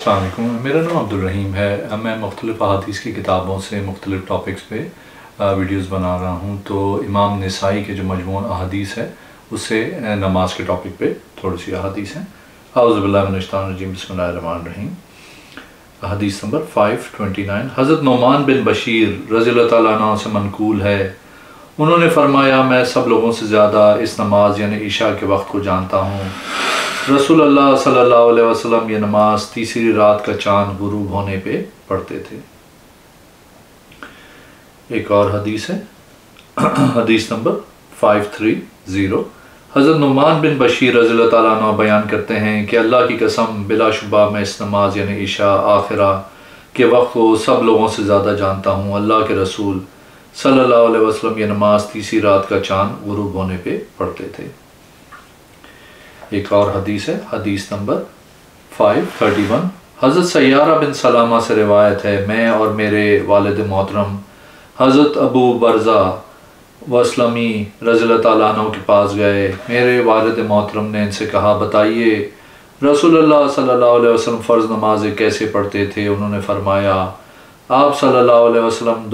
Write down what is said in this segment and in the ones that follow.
السلام علیکم، میرا نام عبدالرحیم ہے۔ میں مختلف احادیث کی کتابوں سے مختلف ٹاپکس پہ ویڈیوز بنا رہا ہوں۔ تو امام نسائی کے جو مجموع احادیث ہے اس سے نماز کے ٹاپک پہ تھوڑی سی احادیث ہیں۔ اعوذ باللہ من الشیطان الرجیم، بسم اللہ الرحمن الرحیم۔ حدیث نمبر 529، حضرت نعمان بن بشیر رضی اللہ تعالیٰ عنہ سے منقول ہے، انہوں نے فرمایا میں سب لوگوں سے زیادہ اس نماز یعنی عشاء کے وقت کو جانتا ہوں۔ رسول اللہ صلی اللہ علیہ وسلم یہ نماز تیسری رات کا چاند غروب ہونے پہ پڑھتے تھے۔ ایک اور حدیث ہے، حدیث نمبر 530، حضرت نعمان بن بشیر رضی اللہ تعالیٰ عنہ بیان کرتے ہیں کہ اللہ کی قسم بلا شبہ میں اس نماز یعنی عشاء آخرہ کے وقت کو سب لوگوں سے زیادہ جانتا ہوں۔ اللہ کے رسول صلی اللہ علیہ وسلم یہ نماز تیسری رات کا چاند غروب ہونے پہ پڑھتے تھے۔ ایک اور حدیث ہے، حدیث نمبر 531، حضرت سیارہ بن سلامہ سے روایت ہے، میں اور میرے والد محترم حضرت ابو برزہ وسلمی رضی اللہ تعالیٰ عنہ کے پاس گئے۔ میرے والد محترم نے ان سے کہا بتائیے رسول اللہ صلی اللہ علیہ وسلم فرض نمازیں کیسے پڑھتے تھے؟ انہوں نے فرمایا آپ صلی اللہ علیہ وسلم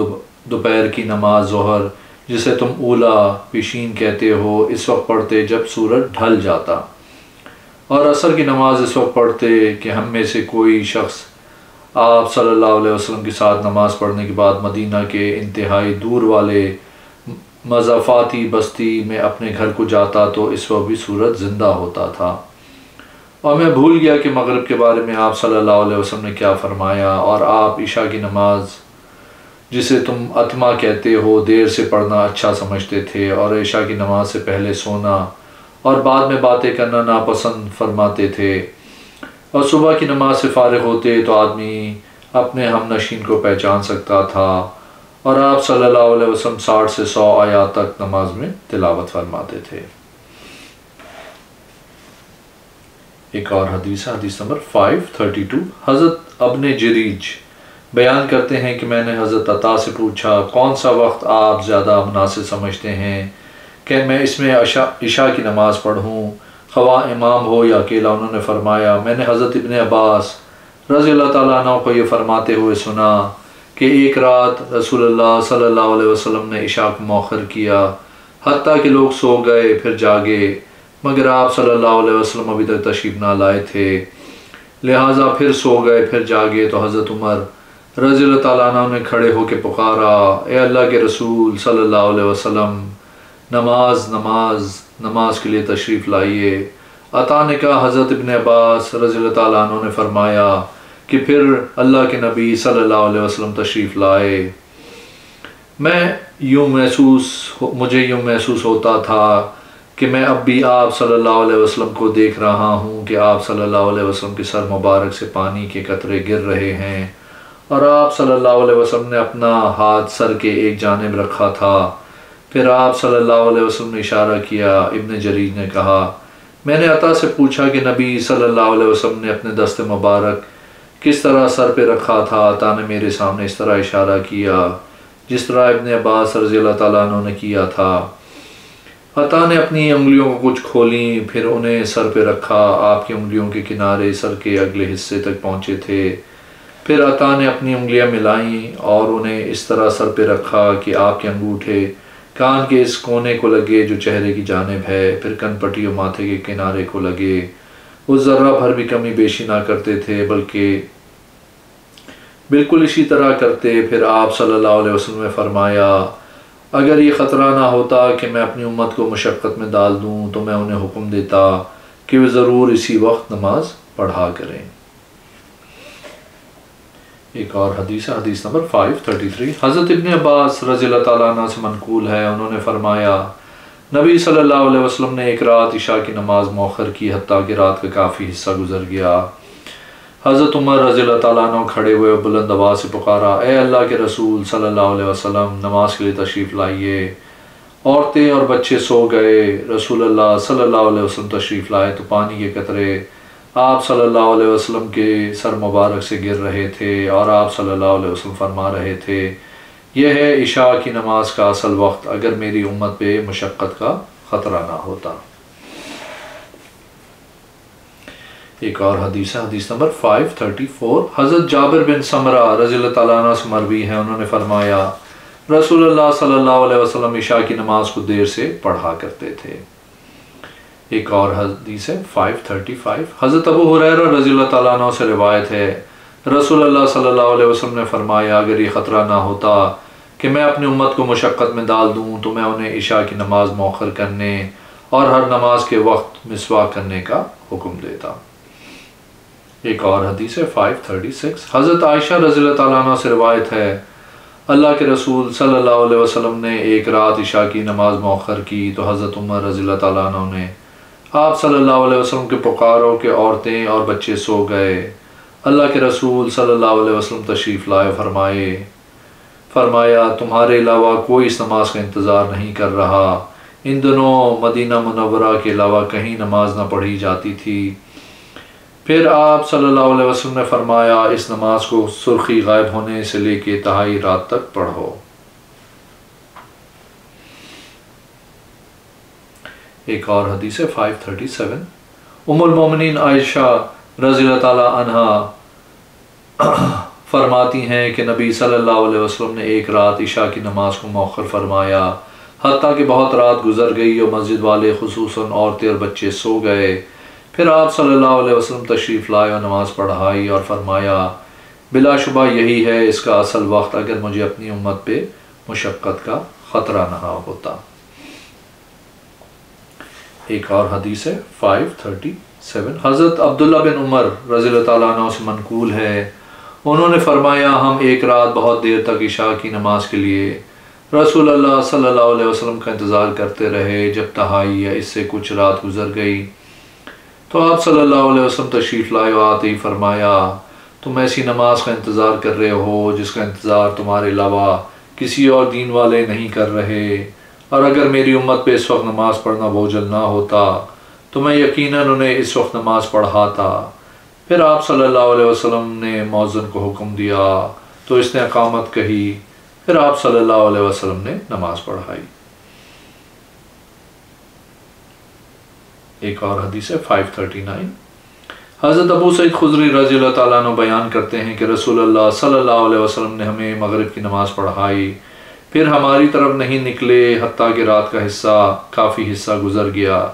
دوپہر کی نماز ظہر جسے تم اولا پیشین کہتے ہو اس وقت پڑھتے جب سورج ڈھل جاتا، اور عصر کی نماز اس وقت پڑھتے کہ ہم میں سے کوئی شخص آپ صلی اللہ علیہ وسلم کے ساتھ نماز پڑھنے کے بعد مدینہ کے انتہائی دور والے مضافاتی بستی میں اپنے گھر کو جاتا تو اس وقت بھی سورج زندہ ہوتا تھا، اور میں بھول گیا کہ مغرب کے بارے میں آپ صلی اللہ علیہ وسلم نے کیا فرمایا، اور آپ عشاء کی نماز جسے تم اتما کہتے ہو دیر سے پڑھنا اچھا سمجھتے تھے، اور عشاء کی نماز سے پہلے سونا اور بعد میں باتیں کرنا ناپسند فرماتے تھے، اور صبح کی نماز سے فارغ ہوتے تو آدمی اپنے ہم نشین کو پہچان سکتا تھا، اور آپ صلی اللہ علیہ وسلم 60 سے 100 آیات تک نماز میں تلاوت فرماتے تھے۔ ایک اور حدیث ہے، حدیث نمبر 532، حضرت ابن جریج بیان کرتے ہیں کہ میں نے حضرت عطا سے پوچھا کون سا وقت آپ زیادہ مناسب سمجھتے ہیں کہ میں اس میں عشاء کی نماز پڑھوں، خواہ امام ہو یا اکیلا؟ انہوں نے فرمایا میں نے حضرت ابن عباس رضی اللہ تعالیٰ عنہ کو یہ فرماتے ہوئے سنا کہ ایک رات رسول اللہ صلی اللہ علیہ وسلم نے عشاء کو مؤخر کیا حتیٰ کہ لوگ سو گئے پھر جاگے، مگر آپ صلی اللہ علیہ وسلم ابھی تک تشریف نہ لائے تھے، لہٰذا پھر سو گئے پھر جاگے تو حضرت عمر رضی اللہ تعالیٰ عنہ نے کھڑے ہو کے پکارا اے اللہ کے رسول صلی اللہ علیہ وسلم، نماز نماز نماز کے لیے تشریف لائیے۔ عطا نے کہا حضرت ابن عباس رضی اللہ تعالیٰ عنہ نے فرمایا کہ پھر اللہ کے نبی صلی اللہ علیہ وسلم تشریف لائے، مجھے یوں محسوس ہوتا تھا کہ میں اب بھی آپ صلی اللہ علیہ وسلم کو دیکھ رہا ہوں کہ آپ صلی اللہ علیہ وسلم کے سر مبارک سے پانی کے قطرے گر رہے ہیں، اور آپ صلی اللہ علیہ وسلم نے اپنا ہاتھ سر کے ایک جانب رکھا تھا، پھر آپ صلی اللہ علیہ وسلم نے اشارہ کیا۔ ابن جریج نے کہا میں نے عطا سے پوچھا کہ نبی صلی اللہ علیہ وسلم نے اپنے دست مبارک کس طرح سر پہ رکھا تھا؟ عطا نے میرے سامنے اس طرح اشارہ کیا جس طرح ابن عباس رضی اللہ تعالیٰ عنہ نے کیا تھا۔ عطا نے اپنی انگلیوں کو کچھ کھولیں پھر انہیں سر پہ رکھا، آپ کی انگلیوں کے کنارے سر کے اگلے حصے تک پہنچے تھے، پھر عطا نے اپنی انگلیاں ملائیں اور انہیں اس طرح سر پہ رکھا کہ آپ کے انگوٹھے کان کے اس کونے کو لگے جو چہرے کی جانب ہے، پھر کن پٹی و ماتھے کے کنارے کو لگے۔ وہ ذرہ بھر بھی کمی بیشی نہ کرتے تھے بلکہ بالکل اسی طرح کرتے۔ پھر آپ صلی اللہ علیہ وسلم نے فرمایا اگر یہ خطرہ نہ ہوتا کہ میں اپنی امت کو مشقت میں ڈال دوں تو میں انہیں حکم دیتا کہ وہ ضرور اسی وقت نماز پڑھا کریں۔ ایک اور حدیث ہے، حدیث نمبر 533، حضرت ابن عباس رضی اللہ تعالیٰ عنہ سے منقول ہے، انہوں نے فرمایا نبی صلی اللہ علیہ وسلم نے ایک رات عشاء کی نماز مؤخر کی حتیٰ کہ رات کا کافی حصہ گزر گیا۔ حضرت عمر رضی اللہ تعالیٰ عنہ کھڑے ہوئے بلند آواز سے پکارا اے اللہ کے رسول صلی اللہ علیہ وسلم، نماز کے لیے تشریف لائیے۔ عورتیں اور بچے سو گئے، رسول اللہ صلی اللہ علیہ وسلم تشریف لائے تو پانی کے قطرے آپ صلی اللہ علیہ وسلم کے سر مبارک سے گر رہے تھے، اور آپ صلی اللہ علیہ وسلم فرما رہے تھے یہ ہے عشاء کی نماز کا اصل وقت اگر میری امت پہ مشقت کا خطرہ نہ ہوتا۔ ایک اور حدیث ہے، حدیث نمبر 534، حضرت جابر بن سمرہ رضی اللہ تعالیٰ عنہ سے مروی ہے، انہوں نے فرمایا رسول اللہ صلی اللہ علیہ وسلم عشاء کی نماز کو دیر سے پڑھا کرتے تھے۔ ایک اور حدیث ہے 535، حضرت ابو ہریرہ رضی اللہ تعالیٰ عنہ سے روایت ہے، رسول اللہ صلی اللہ علیہ وسلم نے فرمایا اگر یہ خطرہ نہ ہوتا کہ میں اپنی امت کو مشقت میں ڈال دوں تو میں انہیں عشاء کی نماز مؤخر کرنے اور ہر نماز کے وقت مسواک کرنے کا حکم دیتا۔ ایک اور حدیث ہے 536، حضرت عائشہ رضی اللہ تعالیٰ عنہ سے روایت ہے اللہ کے رسول صلی اللہ علیہ وسلم نے ایک رات عشاء کی نماز مؤخر کی تو حضرت عمر رضی اللہ تعالیٰ عنہ نے آپ صلی اللہ علیہ وسلم کے پکاروں کے عورتیں اور بچے سو گئے، اللہ کے رسول صلی اللہ علیہ وسلم تشریف لائے، فرمایا تمہارے علاوہ کوئی اس نماز کا انتظار نہیں کر رہا۔ ان دنوں مدینہ منورہ کے علاوہ کہیں نماز نہ پڑھی جاتی تھی۔ پھر آپ صلی اللہ علیہ وسلم نے فرمایا اس نماز کو سرخی غائب ہونے سے لے کے تہائی رات تک پڑھو۔ ایک اور حدیث ہے 537، ام المومنین عائشہ رضی اللہ تعالی عنہا فرماتی ہیں کہ نبی صلی اللہ علیہ وسلم نے ایک رات عشاء کی نماز کو مؤخر فرمایا حتیٰ کہ بہت رات گزر گئی اور مسجد والے خصوصاً عورتیں اور بچے سو گئے۔ پھر آپ صلی اللہ علیہ وسلم تشریف لائے اور نماز پڑھائی اور فرمایا بلا شبہ یہی ہے اس کا اصل وقت اگر مجھے اپنی امت پہ مشقت کا خطرہ نہ ہوتا۔ ایک اور حدیث ہے 537، حضرت عبداللہ بن عمر رضی اللہ تعالیٰ عنہ سے منقول ہے، انہوں نے فرمایا ہم ایک رات بہت دیر تک عشاء کی نماز کے لیے رسول اللہ صلی اللہ علیہ وسلم کا انتظار کرتے رہے، جب تہائی یا اس سے کچھ رات گزر گئی تو آپ صلی اللہ علیہ وسلم تشریف لائے و آتے ہی فرمایا تم ایسی نماز کا انتظار کر رہے ہو جس کا انتظار تمہارے علاوہ کسی اور دین والے نہیں کر رہے، اور اگر میری امت پہ اس وقت نماز پڑھنا بوجھل نہ ہوتا تو میں یقیناً انہیں اس وقت نماز پڑھاتا۔ پھر آپ صلی اللہ علیہ وسلم نے مؤذن کو حکم دیا تو اس نے اقامت کہی، پھر آپ صلی اللہ علیہ وسلم نے نماز پڑھائی۔ ایک اور حدیث ہے 539، حضرت ابو سعید خدری رضی اللہ تعالیٰ عنہ بیان کرتے ہیں کہ رسول اللہ صلی اللہ علیہ وسلم نے ہمیں مغرب کی نماز پڑھائی، پھر ہماری طرف نہیں نکلے حتیٰ کہ رات کا کافی حصہ گزر گیا۔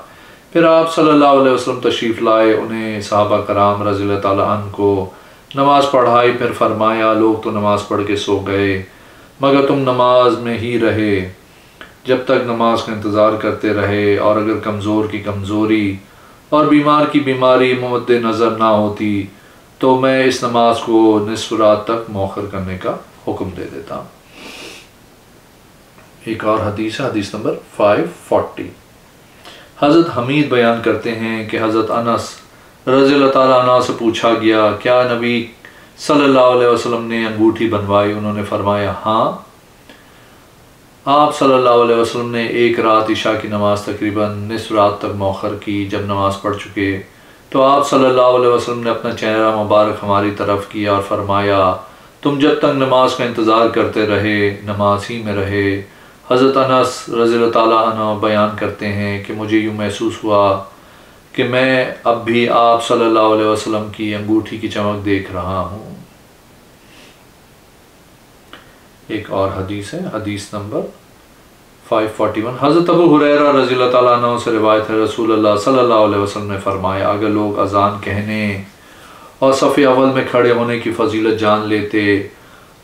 پھر آپ صلی اللہ علیہ وسلم تشریف لائے، انہیں صحابہ کرام رضی اللہ تعالیٰ عنہ کو نماز پڑھائی، پھر فرمایا لوگ تو نماز پڑھ کے سو گئے مگر تم نماز میں ہی رہے جب تک نماز کا انتظار کرتے رہے، اور اگر کمزور کی کمزوری اور بیمار کی بیماری مد نظر نہ ہوتی تو میں اس نماز کو نصف رات تک مؤخر کرنے کا حکم دے دیتا۔ ایک اور حدیث ہے، حدیث نمبر 540، حضرت حمید بیان کرتے ہیں کہ حضرت انس رضی اللہ تعالیٰ عنہ سے پوچھا گیا کیا نبی صلی اللہ علیہ وسلم نے انگوٹھی بنوائی؟ انہوں نے فرمایا ہاں۔ آپ صلی اللہ علیہ وسلم نے ایک رات عشاء کی نماز تقریباً نصف رات تک مؤخر کی، جب نماز پڑھ چکے تو آپ صلی اللہ علیہ وسلم نے اپنا چہرہ مبارک ہماری طرف کیا اور فرمایا تم جب تک نماز کا انتظار کرتے رہے نماز ہی میں رہے۔ حضرت انس رضی اللہ تعالیٰ عنہ بیان کرتے ہیں کہ مجھے یوں محسوس ہوا کہ میں اب بھی آپ صلی اللہ علیہ وسلم کی انگوٹھی کی چمک دیکھ رہا ہوں۔ ایک اور حدیث ہے، حدیث نمبر 541، حضرت ابو ہریرہ رضی اللہ تعالیٰ عنہ سے روایت ہے رسول اللہ صلی اللہ علیہ وسلم نے فرمایا اگر لوگ اذان کہنے اور صف اول میں کھڑے ہونے کی فضیلت جان لیتے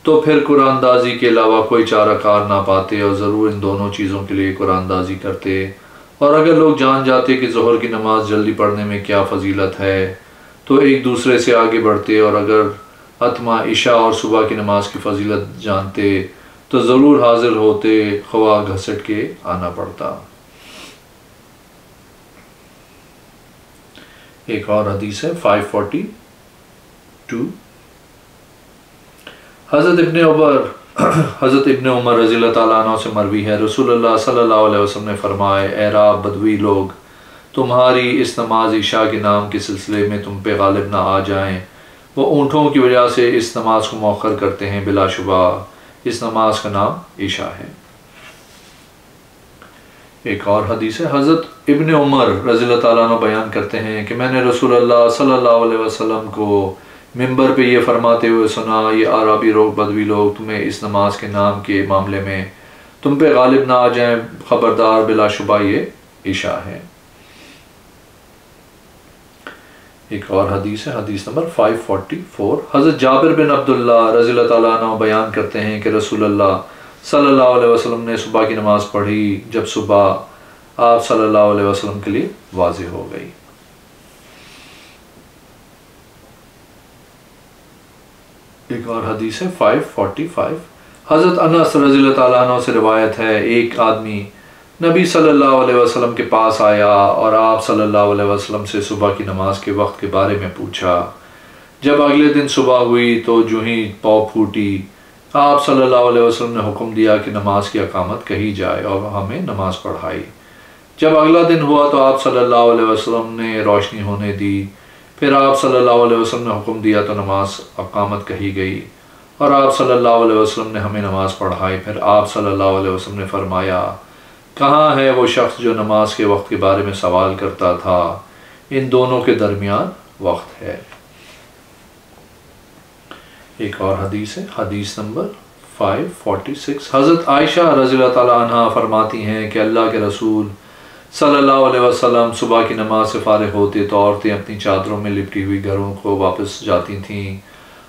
تو پھر قرآن اندازی کے علاوہ کوئی چارہ کار نہ پاتے اور ضرور ان دونوں چیزوں کے لیے قرآن اندازی کرتے، اور اگر لوگ جان جاتے کہ ظہر کی نماز جلدی پڑھنے میں کیا فضیلت ہے تو ایک دوسرے سے آگے بڑھتے، اور اگر اتما عشاء اور صبح کی نماز کی فضیلت جانتے تو ضرور حاضر ہوتے خواہ گھسٹ کے آنا پڑتا۔ ایک اور حدیث ہے 542، حضرت ابن عمر رضی اللہ تعالیٰ عنہ سے مروی ہے رسول اللہ صلی اللہ علیہ وسلم نے فرمائے اعراب بدوی لوگ تمہاری اس نماز عشاء کے نام کے سلسلے میں تم پہ غالب نہ آ جائیں، وہ اونٹوں کی وجہ سے اس نماز کو مؤخر کرتے ہیں، بلا شبہ اس نماز کا نام عشاء ہے۔ ایک اور حدیث ہے، حضرت ابن عمر رضی اللہ تعالیٰ عنہ بیان کرتے ہیں کہ میں نے رسول اللہ صلی اللہ علیہ وسلم کو ممبر پہ یہ فرماتے ہوئے سنا، یہ عربی لوگ بدوی لوگ تمہیں اس نماز کے نام کے معاملے میں تم پہ غالب نہ آ جائیں، خبردار بلا شبہ یہ عشاء ہے۔ ایک اور حدیث ہے، حدیث نمبر 544، حضرت جابر بن عبداللہ رضی اللہ تعالیٰ عنہ بیان کرتے ہیں کہ رسول اللہ صلی اللہ علیہ وسلم نے صبح کی نماز پڑھی جب صبح آپ صلی اللہ علیہ وسلم کے لیے واضح ہو گئی۔ ایک اور حدیث ہے 545، حضرت انس رضی اللہ تعالیٰ عنہ سے روایت ہے، ایک آدمی نبی صلی اللہ علیہ وسلم کے پاس آیا اور آپ صلی اللہ علیہ وسلم سے صبح کی نماز کے وقت کے بارے میں پوچھا۔ جب اگلے دن صبح ہوئی تو جو ہی پاؤ پھوٹی، آپ صلی اللہ علیہ وسلم نے حکم دیا کہ نماز کی اقامت کہی جائے اور ہمیں نماز پڑھائی۔ جب اگلا دن ہوا تو آپ صلی اللہ علیہ وسلم نے روشنی ہونے دی، پھر آپ صلی اللہ علیہ وسلم نے حکم دیا تو نماز اقامت کہی گئی اور آپ صلی اللہ علیہ وسلم نے ہمیں نماز پڑھائی۔ پھر آپ صلی اللہ علیہ وسلم نے فرمایا، کہاں ہے وہ شخص جو نماز کے وقت کے بارے میں سوال کرتا تھا؟ ان دونوں کے درمیان وقت ہے۔ ایک اور حدیث ہے، حدیث نمبر 546، حضرت عائشہ رضی اللہ تعالیٰ عنہ فرماتی ہیں کہ اللہ کے رسول صلی اللہ علیہ وسلم صبح کی نماز سے فارغ ہوتے تو عورتیں اپنی چادروں میں لپٹی ہوئی گھروں کو واپس جاتی تھیں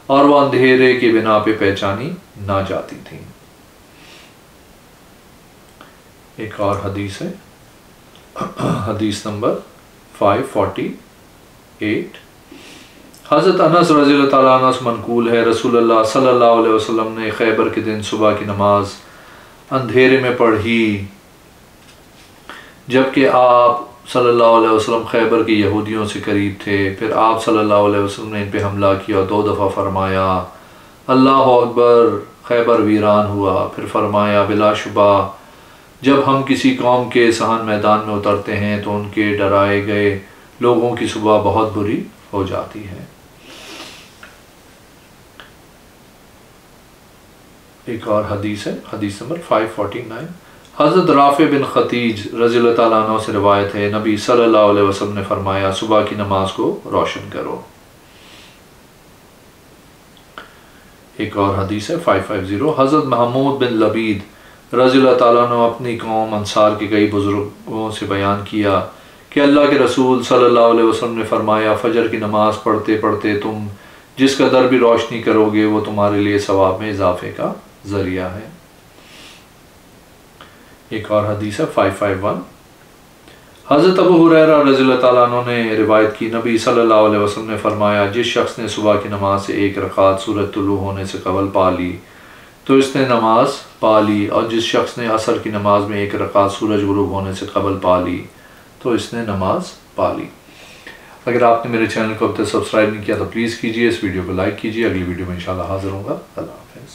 اور وہ اندھیرے کی بنا پہ پہچانی نہ جاتی تھیں۔ ایک اور حدیث ہے، حدیث نمبر 548، حضرت انس رضی اللہ تعالیٰ عنہ سے منقول ہے، رسول اللہ صلی اللہ علیہ وسلم نے خیبر کے دن صبح کی نماز اندھیرے میں پڑھی جبکہ آپ صلی اللہ علیہ وسلم خیبر کے یہودیوں سے قریب تھے۔ پھر آپ صلی اللہ علیہ وسلم نے ان پہ حملہ کیا اور 2 دفعہ فرمایا اللہ اکبر، خیبر ویران ہوا۔ پھر فرمایا بلا شبہ جب ہم کسی قوم کے صحن میدان میں اترتے ہیں تو ان کے ڈرائے گئے لوگوں کی صبح بہت بری ہو جاتی ہے۔ ایک اور حدیث ہے، حدیث نمبر 549، حضرت رافع بن خدیج رضی اللہ تعالیٰ عنہ سے روایت ہے، نبی صلی اللہ علیہ وسلم نے فرمایا صبح کی نماز کو روشن کرو۔ ایک اور حدیث ہے 550، حضرت محمود بن لبید رضی اللہ تعالیٰ عنہ اپنی قوم انصار کے کئی بزرگوں سے بیان کیا کہ اللہ کے رسول صلی اللہ علیہ وسلم نے فرمایا فجر کی نماز پڑھتے پڑھتے تم جس قدر بھی روشنی کرو گے وہ تمہارے لیے ثواب میں اضافے کا ذریعہ ہے۔ ایک اور حدیث ہے 551، حضرت ابو ہریرہ رضی اللہ تعالیٰ عنہ نے روایت کی، نبی صلی اللہ علیہ وسلم نے فرمایا جس شخص نے صبح کی نماز سے 1 رکعت سورج طلوع ہونے سے قبل پا لی تو اس نے نماز پا لی، اور جس شخص نے عصر کی نماز میں 1 رکعت سورج غروب ہونے سے قبل پا لی تو اس نے نماز پا لی۔ اگر آپ نے میرے چینل کو اب تک سبسکرائب نہیں کیا تو پلیز کیجئے، اس ویڈیو کو لائک کیجئے۔ اگلی ویڈیو میں انشاءاللہ حاضر ہوں گا۔ اللہ حافظ۔